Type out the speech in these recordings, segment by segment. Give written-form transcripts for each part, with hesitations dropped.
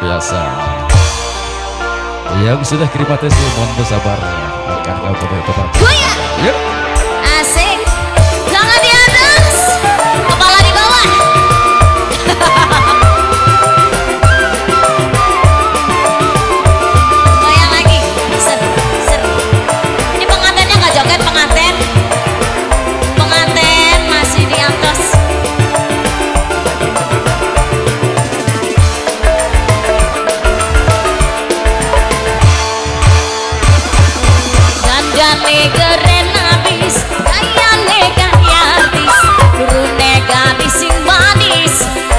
biasa. Yang sudah kirim atas mohon bersabarnya akan kau teman-teman. Yuk. Asik. Tangan di atas, kepala di bawah. Goyang lagi. Ser, ser. Ini pengantennya nggak joget penganten. Penganten masih di atas. Dandane keren abis, kayane kaya artis, turune gadis sing manis,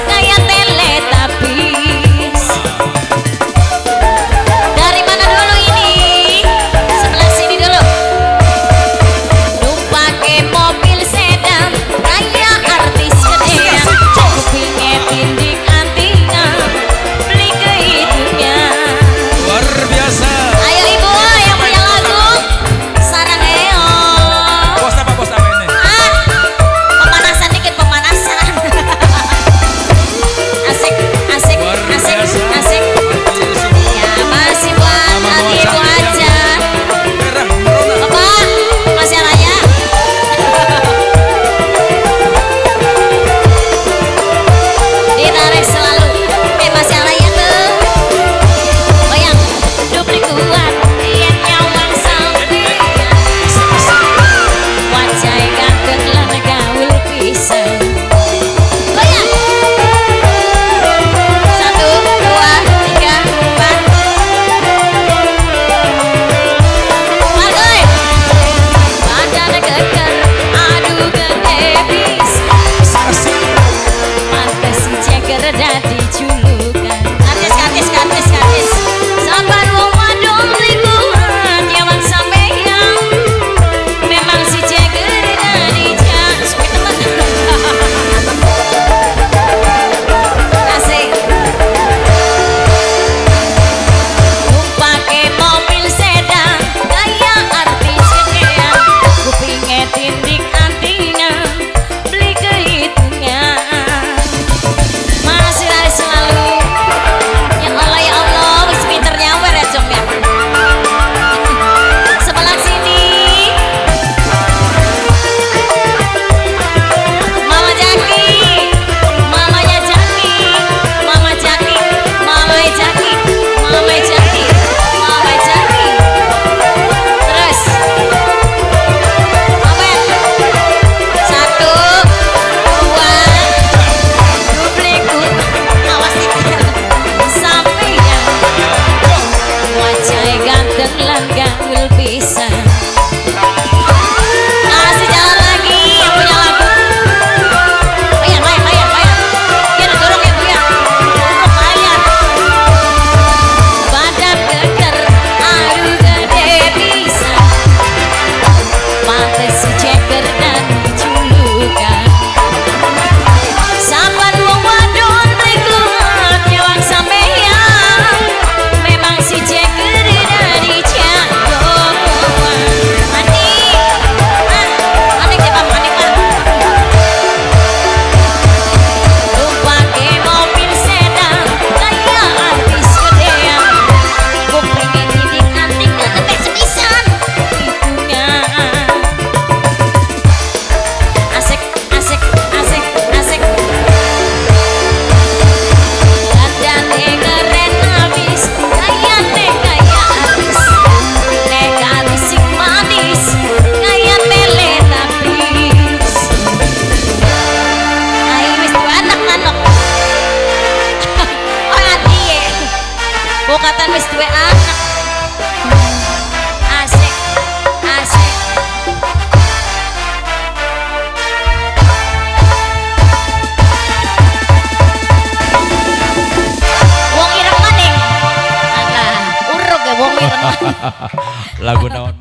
kaya Teletubbies. Dari mana dulu ini? Sebelah sini dulu. Numpake mobil sedan, kaya artis gedean, kupingnya tindik antingan, beli ke hidungnya. Luar biasa. Ayo ibu yang punya lagu. Sarang Eo. Bos apa ini? Pemanasan dikit, pemanasan. Asik, asik, Luar asik, biasa. asik. Ya masih buat hati ibu aja. Merah, merona. Bapak, masih raya. Ditarik selalu. Masih raya tuh. Goyang, duplik kuat. Yang nyawang sampai. Wajah ganteng lan gaul pisan. Goyang. 1, 2, 3, 4. Margoy. Badan keker, aduh gede bisa. Pantes si ceker dadi julukan. Artis. Sabar wong wadon lingkungan nyawang sampeyan. Memang si ceker dadi supi temen. Asik. Numpake mobil sedan, gaya artis gedean, kupingnya tindik antingan, beli kehitungan. Masih hari selalu. Ya Allah, wis pinter nyawer ya Jom ya. Sebelah sini. Mama Jaki, mamanya Jaki, Mama Jaki, Mama Jaki, Mama Jaki, Mama Jaki. Terus. Awen. 1, 2. Dupliku. Awas dikit. Sampeyan. Wajah ganteng lan gaul pisan. Kasih jalan lagi yang punya lagu. Bayar. Kira dorong ya Bu ya. Dorong bayar. Badan keker, aduh gede pisan. Pantes si ceker dan julukan. Saban wong wadon lingkungan nyawang sampeyan. Memang si ceker dari jagoan. Manik, manik ya Pak, manik Pak. Numpake mobil sedan, kaya artis gedean, kupingnya tindik antingan, tepek sepisan hitungan. Asik. Dandane keren abis, kayane kaya artis, gadis sing manis, kaya Teletubbies. Ayo wis dua anak manok. Oh adie. Bukatan wis dua anak. Asik. Wong ireng maning. Alah, urug ya wong ireng. Lagu naon